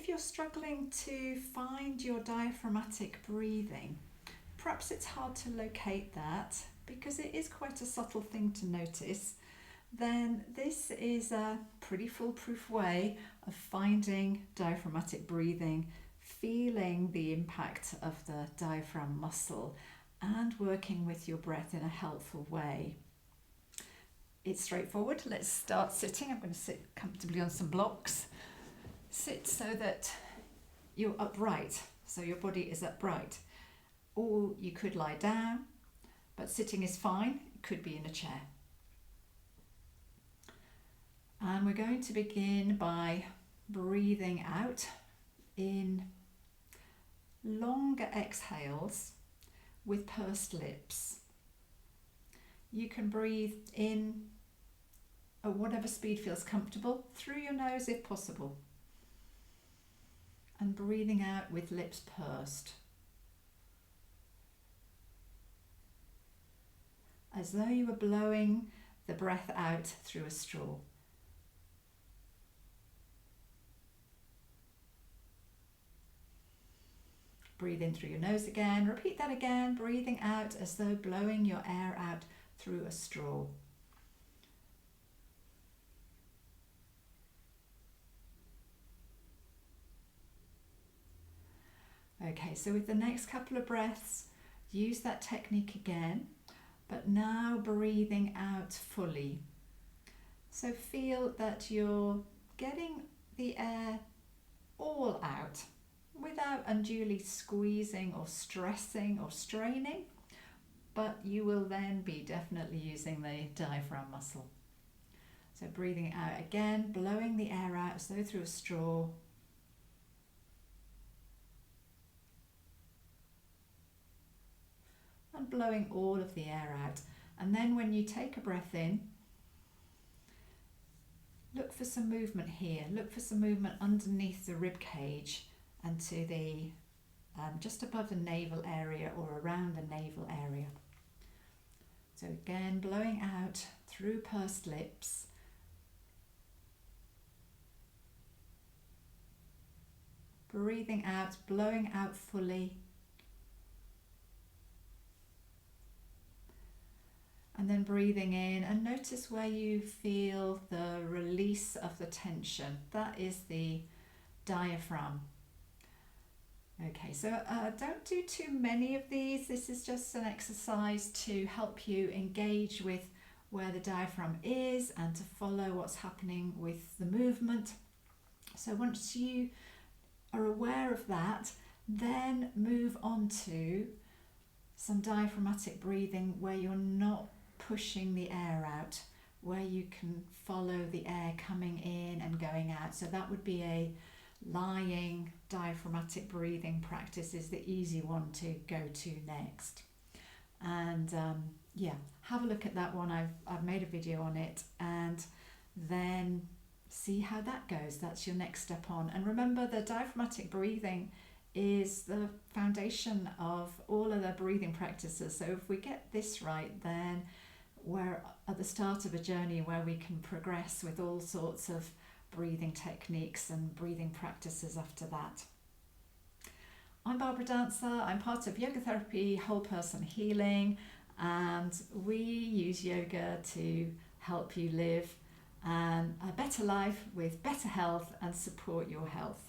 if you're struggling to find your diaphragmatic breathing, perhaps it's hard to locate that because it is quite a subtle thing to notice, then this is a pretty foolproof way of finding diaphragmatic breathing, feeling the impact of the diaphragm muscle and working with your breath in a helpful way. It's straightforward. Let's start sitting. I'm going to sit comfortably on some blocks. Sit so that you're upright, so your body is upright. Or you could lie down, but sitting is fine. It could be in a chair. And we're going to begin by breathing out in longer exhales with pursed lips. You can breathe in at whatever speed feels comfortable, through your nose if possible. And breathing out with lips pursed, as though you were blowing the breath out through a straw. Breathe in through your nose again. Repeat that again, breathing out as though blowing your air out through a straw. Okay, so with the next couple of breaths, use that technique again, but now breathing out fully. So feel that you're getting the air all out without unduly squeezing or stressing or straining, but you will then be definitely using the diaphragm muscle. So breathing out again, blowing the air out as though through a straw. And blowing all of the air out. And then when you take a breath in, look for some movement here. Look for some movement underneath the rib cage and to the just above the navel area or around the navel area. So again, blowing out through pursed lips. Breathing out, blowing out fully. And then breathing in, and notice where you feel the release of the tension. That is the diaphragm. Okay, so don't do too many of these. This is just an exercise to help you engage with where the diaphragm is and to follow what's happening with the movement. So once you are aware of that, then move on to some diaphragmatic breathing where you're not pushing the air out, where you can follow the air coming in and going out. So that would be a lying diaphragmatic breathing practice, is the easy one to go to next. And yeah, have a look at that one. I've made a video on it, and then see how that goes. That's your next step on. And remember, the diaphragmatic breathing is the foundation of all of the breathing practices. So if we get this right, then we're at the start of a journey where we can progress with all sorts of breathing techniques and breathing practices after that. I'm Barbara Dancer. I'm part of Yoga Therapy Whole Person Healing, and we use yoga to help you live a better life with better health and support your health.